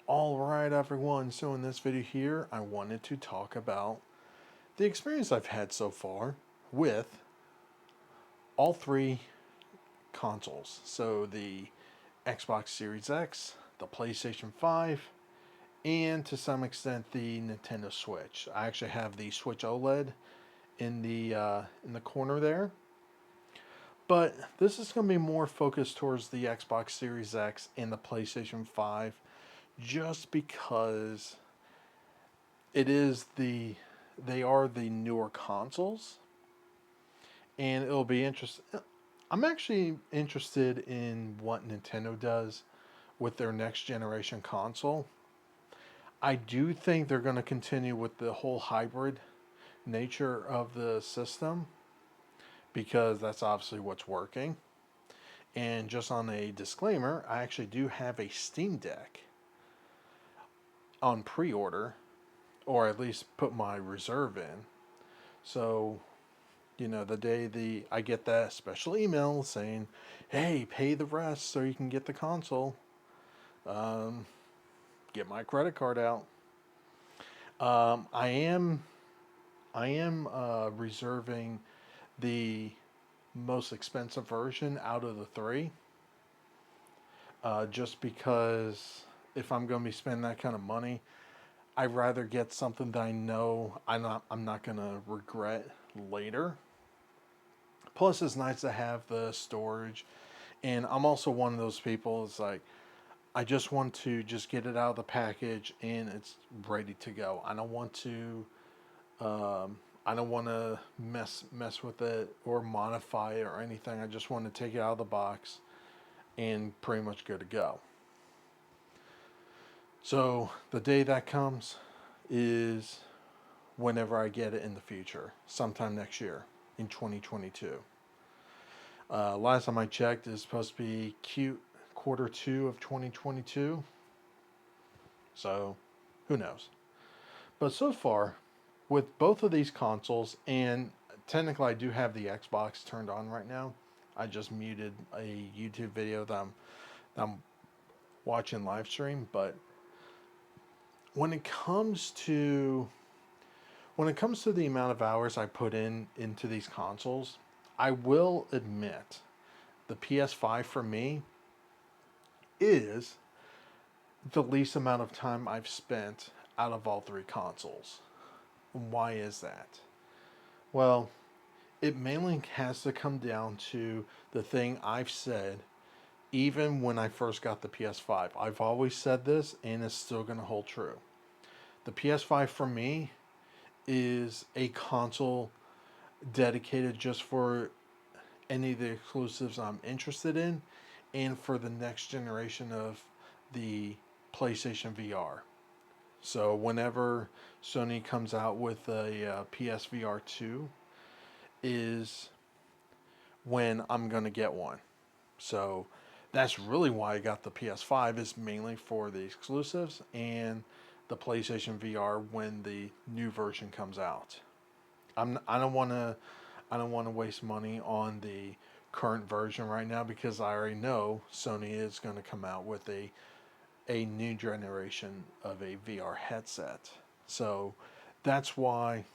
Alright everyone, so in this video here, I wanted to talk about the experience I've had so far with all three consoles. So the Xbox Series X, the PlayStation 5, and to some extent the Nintendo Switch. I actually have the Switch OLED in the corner there. But this is going to be more focused towards the Xbox Series X and the PlayStation 5 just because they are the newer consoles, and it'll be interesting. I'm actually interested in what Nintendo does with their next generation console. I do think they're going to continue with the whole hybrid nature of the system because that's obviously what's working. And just on a disclaimer, I actually do have a Steam Deck on pre-order, or at least put my reserve in. So, the day I get that special email saying, "Hey, pay the rest so you can get the console," um, get my credit card out. I am reserving the most expensive version out of the three, just because if I'm going to be spending that kind of money, I'd rather get something that I know I'm not gonna regret later. Plus, it's nice to have the storage, and I'm also one of those people. It's like I just want to just get it out of the package and it's ready to go. I don't want to mess with it or modify it or anything. I just want to take it out of the box and pretty much good to go. So the day that comes is whenever I get it in the future, sometime next year in 2022. Last time I checked, it's supposed to be quarter 2 of 2022. So who knows? But so far, with both of these consoles, and technically I do have the Xbox turned on right now. I just muted a YouTube video that I'm watching live stream, but when it comes to the amount of hours I put into these consoles, I will admit the PS5 for me is the least amount of time I've spent out of all three consoles. Why is that? Well, it mainly has to come down to the thing I've said even when I first got the PS5. I've always said this, and it's still going to hold true. The PS5 for me is a console dedicated just for any of the exclusives I'm interested in and for the next generation of the PlayStation VR. So whenever Sony comes out with a PSVR 2 is when I'm going to get one. So that's really why I got the PS5, is mainly for the exclusives and the PlayStation VR when the new version comes out. I don't want to waste money on the current version right now because I already know Sony is going to come out with a new generation of a VR headset. So that's really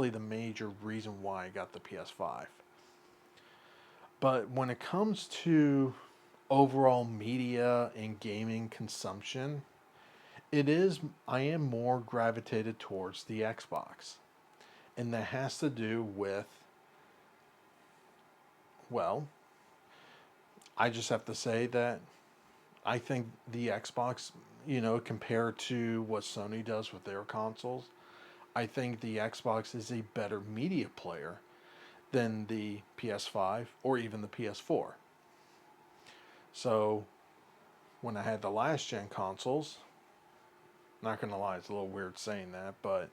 the major reason why I got the PS5. But when it comes to overall media and gaming consumption, I am more gravitated towards the Xbox. And that has to do with, well, I just have to say that I think the Xbox, compared to what Sony does with their consoles, I think the Xbox is a better media player than the PS5 or even the PS4. So when I had the last gen consoles, not gonna lie, it's a little weird saying that, but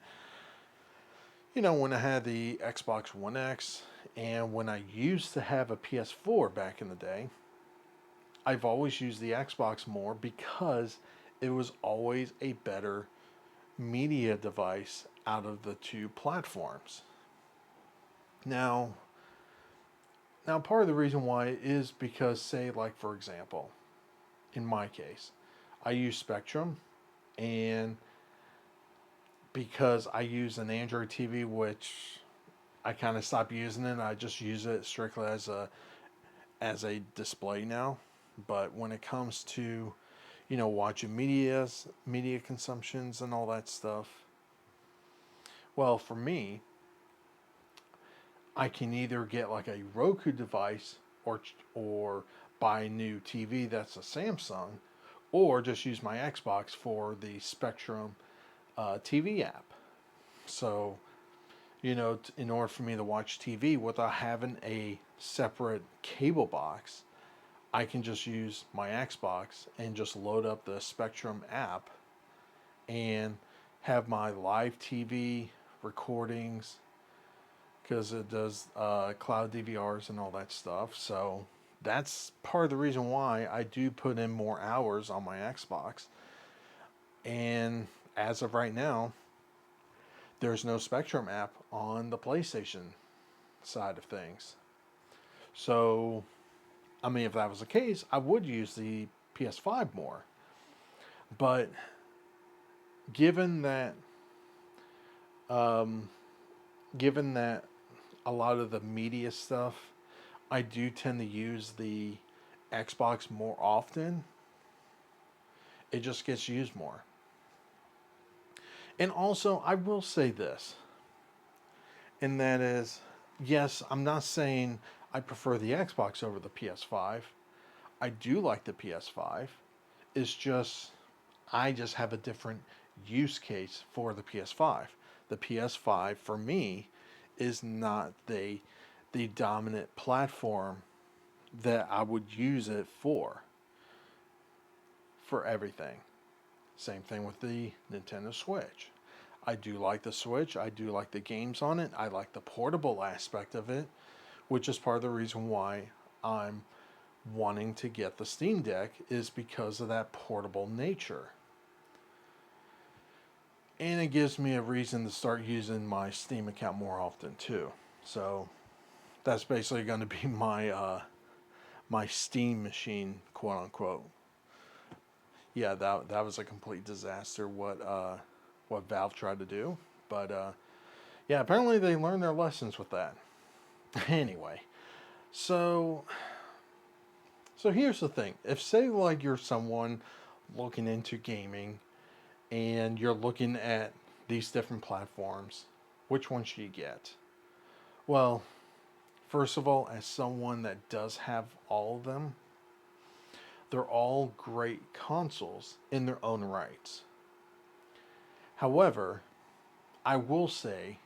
when I had the Xbox One X and when I used to have a PS4 back in the day, I've always used the Xbox more because it was always a better media device out of the two platforms. Now part of the reason why is because, say, like for example, in my case, I use Spectrum, and because I use an Android TV, which I kind of stopped using it. I just use it strictly as a display now. But when it comes to, watching media consumptions and all that stuff, well, for me, I can either get like a Roku device or buy a new TV that's a Samsung, or just use my Xbox for the Spectrum TV app. So, in order for me to watch TV without having a separate cable box, I can just use my Xbox and just load up the Spectrum app and have my live TV recordings because it does cloud DVRs and all that stuff. So that's part of the reason why I do put in more hours on my Xbox. And as of right now, there's no Spectrum app on the PlayStation side of things. So, I mean, if that was the case, I would use the PS5 more. But given that, um, given that a lot of the media stuff, I do tend to use the Xbox more often. It just gets used more. And also, I will say this, and that is, yes, I'm not saying I prefer the Xbox over the PS5. I do like the PS5. It's just, I just have a different use case for the PS5. The PS5 for me is not the dominant platform that I would use it for everything. Same thing with the Nintendo Switch. I do like the Switch. I do like the games on it. I like the portable aspect of it, which is part of the reason why I'm wanting to get the Steam Deck, is because of that portable nature. And it gives me a reason to start using my Steam account more often too. So that's basically going to be my Steam machine, quote unquote. Yeah, that was a complete disaster. What Valve tried to do, but yeah, apparently they learned their lessons with that. Anyway, so here's the thing: if say like you're someone looking into gaming, and you're looking at these different platforms, which one should you get? Well, first of all, as someone that does have all of them, they're all great consoles in their own rights. However, I will say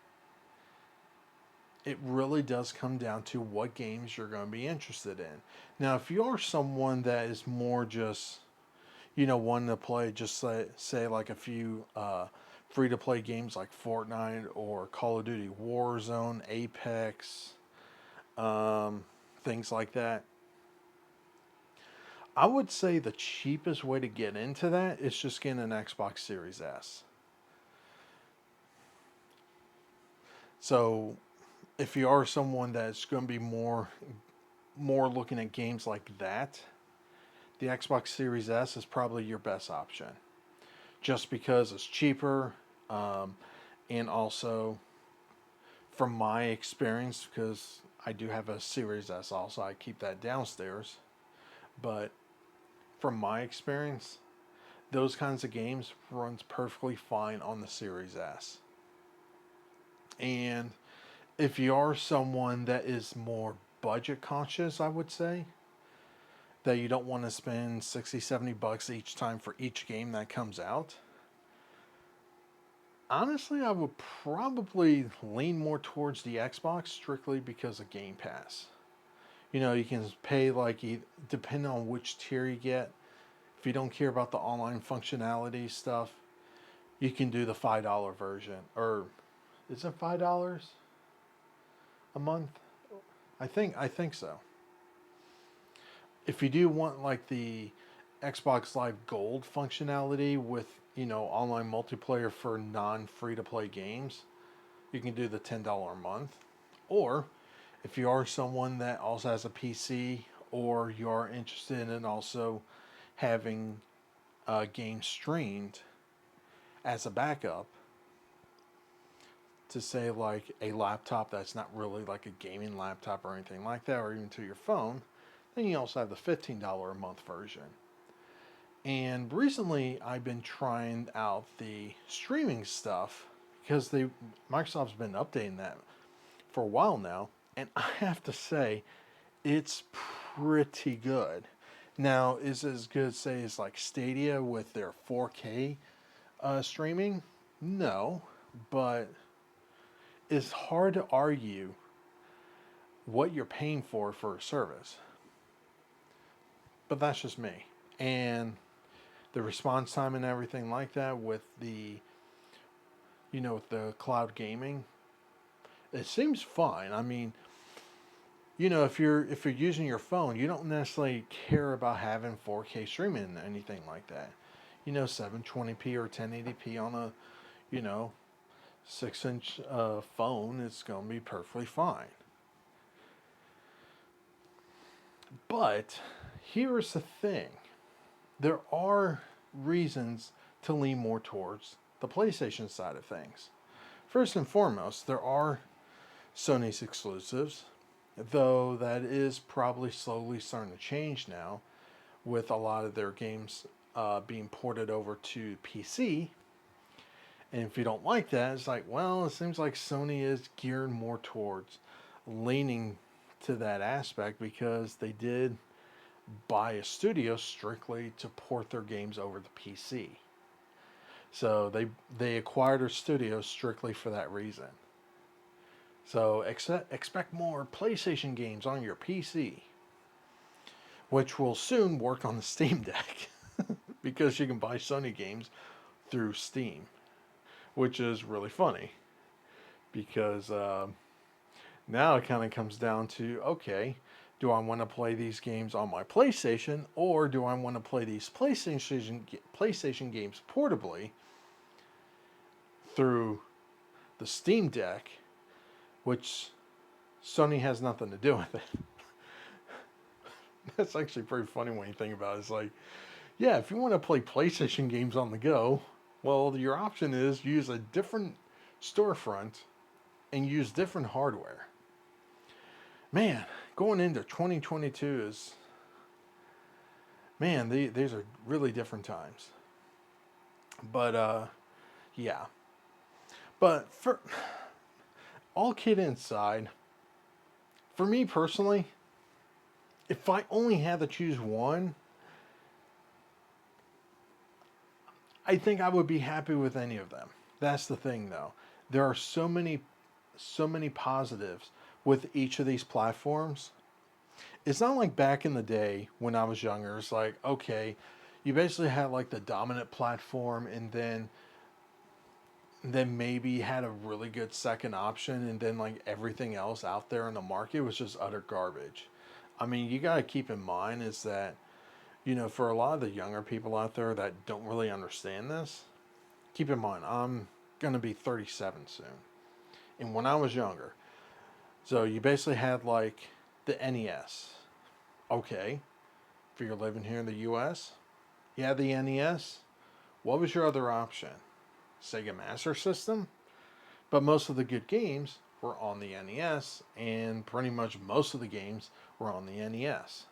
it really does come down to what games you're going to be interested in. Now, if you are someone that is more just, wanting to play, just say like a few free to play games like Fortnite or Call of Duty Warzone, Apex, things like that, I would say the cheapest way to get into that is just getting an Xbox Series S. So, if you are someone that's going to be more looking at games like that, the Xbox Series S is probably your best option. Just because it's cheaper, and also from my experience, because I do have a Series S also, I keep that downstairs. But from my experience, those kinds of games runs perfectly fine on the Series S. And if you are someone that is more budget conscious, I would say, that you don't want to spend 60, $70 each time for each game that comes out, honestly, I would probably lean more towards the Xbox strictly because of Game Pass. You can pay depending on which tier you get. If you don't care about the online functionality stuff, you can do the $5 version. Or is it $5 a month? I think so. If you do want like the Xbox Live Gold functionality with, online multiplayer for non free to play games, you can do the $10 a month. Or if you are someone that also has a PC, or you are interested in also having games streamed as a backup to say like a laptop that's not really like a gaming laptop or anything like that, or even to your phone. Then you also have the $15 a month version. And recently I've been trying out the streaming stuff because Microsoft's been updating that for a while now, and I have to say it's pretty good. Now, is it as good, say, as like Stadia with their 4K streaming? No, but it's hard to argue what you're paying for a service. But that's just me. And the response time and everything like that with with the cloud gaming, it seems fine. I mean, if you're using your phone, you don't necessarily care about having 4K streaming and anything like that. 720p or 1080p on a, you know, 6-inch phone, it's going to be perfectly fine. But here's the thing. There are reasons to lean more towards the PlayStation side of things. First and foremost, there are Sony's exclusives, though that is probably slowly starting to change now with a lot of their games being ported over to PC. And if you don't like that, it's like, well, it seems like Sony is geared more towards leaning to that aspect because they did buy a studio strictly to port their games over the PC. So they acquired a studio strictly for that reason. So expect more PlayStation games on your PC, which will soon work on the Steam Deck because you can buy Sony games through Steam, which is really funny because now it kind of comes down to, okay, do I want to play these games on my PlayStation, or do I want to play these PlayStation games portably through the Steam Deck, which Sony has nothing to do with it. That's actually pretty funny when you think about it. It's like, yeah, if you want to play PlayStation games on the go, well, your option is use a different storefront and use different hardware. Man, going into 2022 is, man, these are really different times. But, yeah. But for all kidding aside, for me personally, if I only had to choose one, I think I would be happy with any of them. That's the thing, though. There are so many positives with each of these platforms. It's not like back in the day when I was younger. It's like, okay, you basically had like the dominant platform, and then maybe had a really good second option, and then like everything else out there in the market was just utter garbage. I mean, you got to keep in mind is that, for a lot of the younger people out there that don't really understand this, keep in mind, I'm going to be 37 soon. And when I was younger, so you basically had like the NES. Okay, if you're living here in the US, you had the NES. What was your other option? Sega Master System? But most of the good games were on the NES, and pretty much most of the games were on the NES.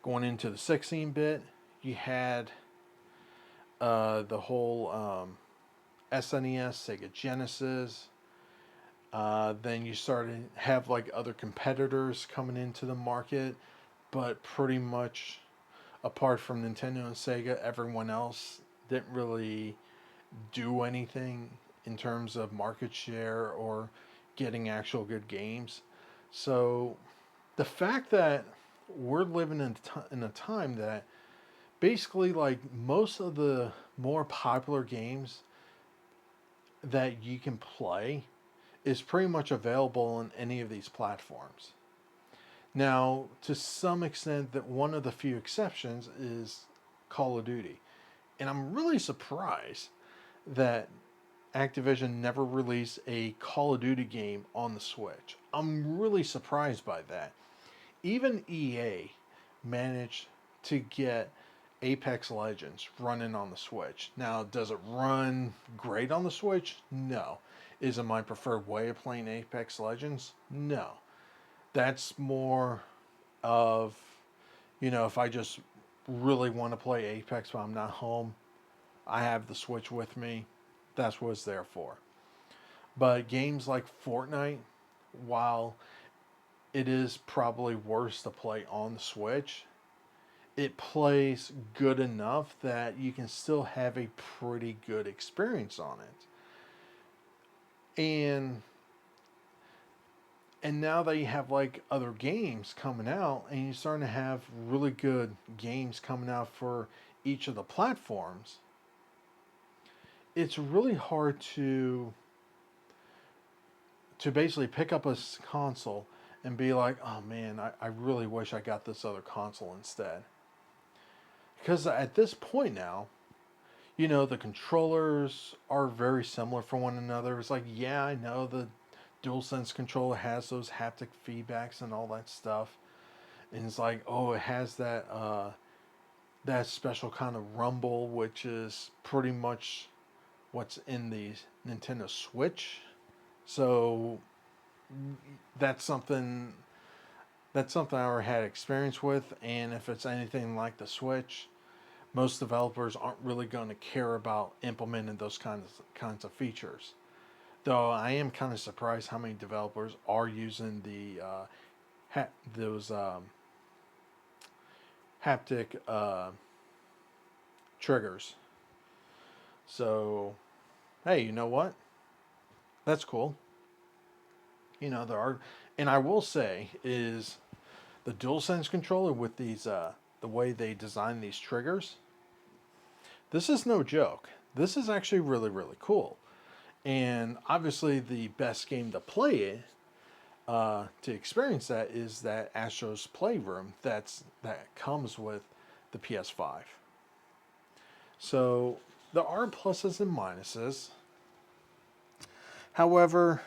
Going into the 16-bit, you had the whole SNES, Sega Genesis. Then you started to have like other competitors coming into the market, but pretty much apart from Nintendo and Sega, everyone else didn't really do anything in terms of market share or getting actual good games. So the fact that we're living in a time that basically like most of the more popular games that you can play is pretty much available on any of these platforms. Now, to some extent, that one of the few exceptions is Call of Duty. And I'm really surprised that Activision never released a Call of Duty game on the Switch. I'm really surprised by that. Even EA managed to get Apex Legends running on the Switch. Now, does it run great on the Switch? No. Is it my preferred way of playing Apex Legends? No. That's more of, if I just really want to play Apex but I'm not home, I have the Switch with me. That's what it's there for. But games like Fortnite, while it is probably worse to play on the Switch, it plays good enough that you can still have a pretty good experience on it. And now that you have like other games coming out, and you're starting to have really good games coming out for each of the platforms, it's really hard to basically pick up a console and be like, oh man, I really wish I got this other console instead. Because at this point now, the controllers are very similar for one another. It's like, yeah, I know the DualSense controller has those haptic feedbacks and all that stuff. And it's like, oh, it has that special kind of rumble, which is pretty much what's in the Nintendo Switch. So that's something I already had experience with, and if it's anything like the Switch, most developers aren't really going to care about implementing those kinds of features. Though I am kind of surprised how many developers are using those haptic triggers. So, hey, you know what? That's cool. There are, and I will say, is the DualSense controller with these, the way they design these triggers. This is no joke. This is actually really, really cool. And obviously, the best game to play it, to experience that, is that Astro's Playroom that comes with the PS5. So there are pluses and minuses. However,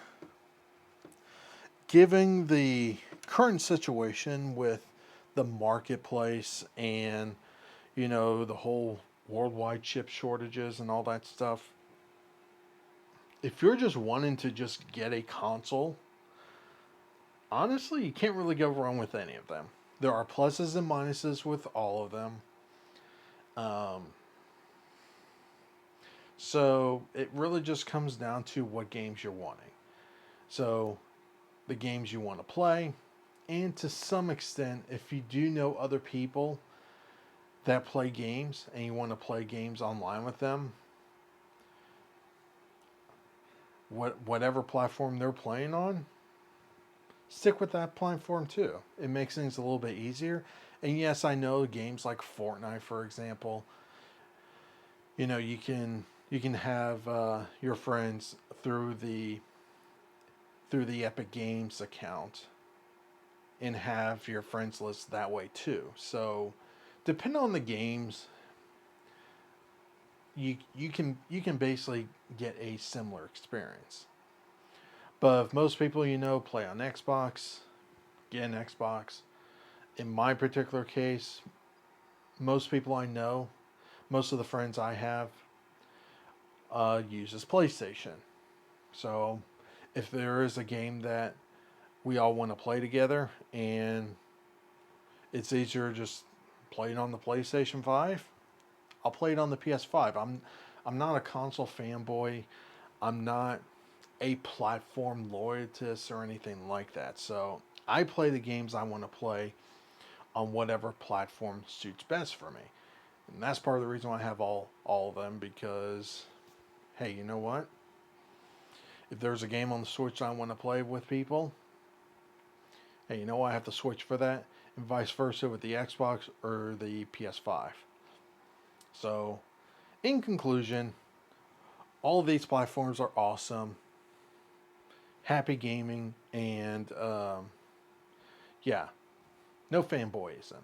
given the current situation with the marketplace and the whole worldwide chip shortages and all that stuff, if you're just wanting to just get a console, honestly, you can't really go wrong with any of them. There are pluses and minuses with all of them. So it really just comes down to what games you're wanting. So the games you want to play, and to some extent, if you do know other people that play games and you want to play games online with them, whatever platform they're playing on, stick with that platform too. It makes things a little bit easier. And yes, I know games like Fortnite, for example, you can have your friends through the Epic Games account and have your friends list that way too. So depending on the games, you can basically get a similar experience. But if most people play on Xbox, get an Xbox. In my particular case, most people I know, most of the friends I have, uses PlayStation. So if there is a game that we all want to play together and it's easier just play it on the PlayStation 5, I'll play it on the PS5. I'm not a console fanboy. I'm not a platform loyalist or anything like that. So I play the games I want to play on whatever platform suits best for me. And that's part of the reason why I have all of them, because hey, you know what? If there's a game on the Switch I want to play with people, hey, you know what? I have to switch for that, and vice versa with the Xbox or the PS5. So, in conclusion, all of these platforms are awesome. Happy gaming, and yeah, no fanboyism.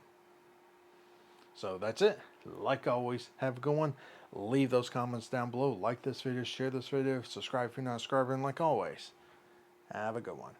So that's it. Like always, have a good one. Leave those comments down below. Like this video, share this video, subscribe if you're not subscribing. Like always, have a good one.